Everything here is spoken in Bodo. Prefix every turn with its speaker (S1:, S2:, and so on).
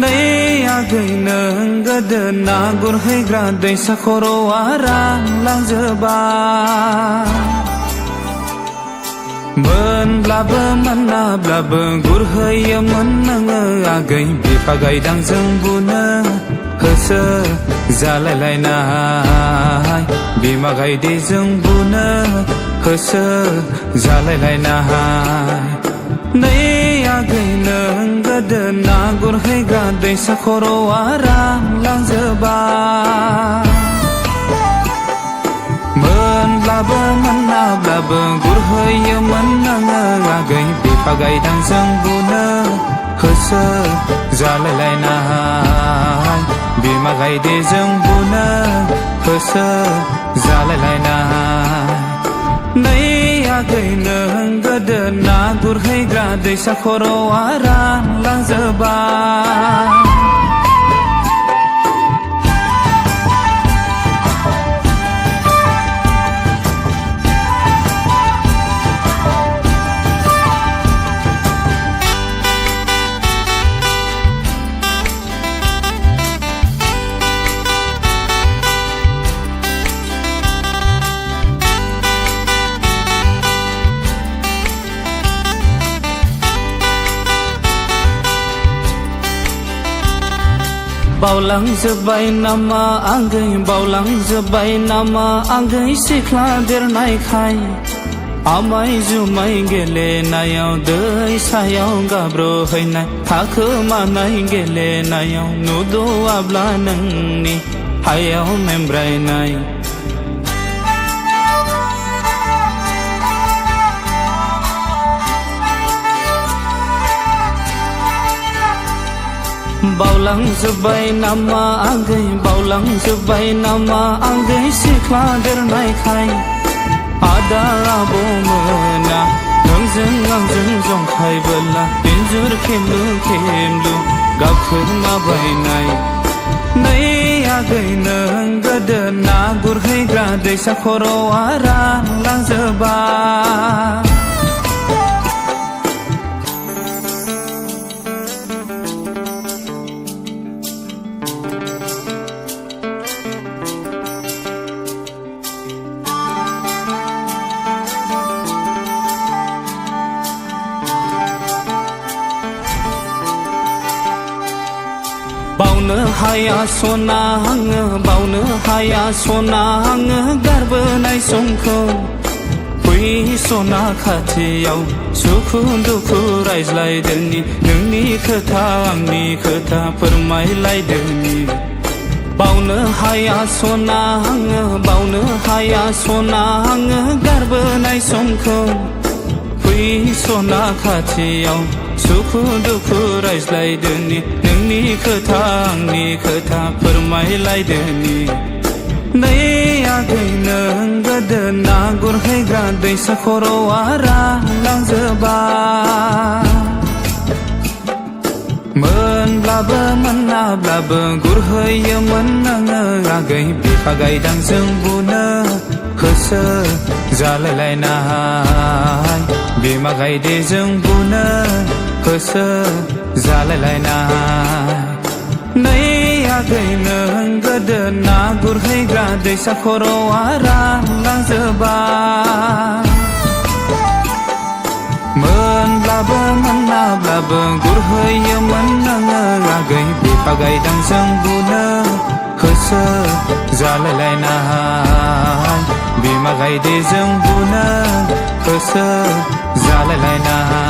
S1: नै आगै नों गोदो ना गुरहैग्रा दैसा खर'आ रानलांजोबबाय। मोनब्लाबो मोनाब्लाबो गुरहैयोमोन नोङो आगै बिफा गायदांजों बुनो होसो जालायलायनाय बिमा गायदेजों बुनो होसो जालायलायनाय। नै आगै नों गोदो ना गुरहैग्रा दैसा खर'आ रानलांजोबबाय। मोनब्लाबो मोनाब्लाबो गुरहैयोमोन नोङो आगै बिफा गायदांजों बुनो होसो जालायलायनाय बिमा गायदेजों बुनो होसो जालायलायनाय। नै आगै नों गोदो ना गुरहैग्रा दैसा खर'आ रानलांजोबबाय। बावलांजोब्बाय नामा आगै बावलांजोब्बाय नामा आगै सिख्ला देरनायखाय आमाय जुमाय गेलेनायाव दैसायाव गाब्र'हैनाय थाखोमानाय गेलेनायाव नुद'वाब्ला नोंनि हायाव मेंब्रायनाय। बावलांजोब्बाय नामा आगै बावलांजोब्बाय नामा आगै सिख्ला देरनायखाय आदा आब'मोना नोंजों आंजों जंखायबोला इन्जुर खेमलु खेमलु गाबखोमाबायनाय। नै आगै नों गोदो ना गुरहैग्रा दैसा खर'आ रानलांजोबबाय। बावनो हाया सना आङो बावनो हाया सना आङो गारबोनाय समखौ फै सना खाथियाव सुखु दुखु रायज्लायदोनि नोंनि खोथा आंनि खोथा फोरमायलायदोनि। बावनो हाया सना आङो बावनो हाया सना आङो गारबोनाय समखौ फै सना खाथियाव सुखु दुखु रायज्लायदोनि नोंनि खोथा आंनि खोथा फोरमायलायदोनि। नै आगै नों गोदो ना गुरहैग्रा दैसा खर'आ रानलांजोबबाय। मोनब्लाबो मोनाब्लाबो गुरहैयोमोन नोङो आगै बिफा गायदांजों बुनो होसो जालायलायनाय बिमा गायदेजों बुनो होसो जालायलायनाय। नै आगै नों गोदो ना गुरहैग्रा दैसा खर'आ रानलांजोबबाय। मोनब्लाबो मोनाब्लाबो गुरहैयोमोन नोङो आगै बिफा गायदांजों बुनो होसो जालायलायनाय बिमा गायदेजों बुनो होसो जालायलायनाय।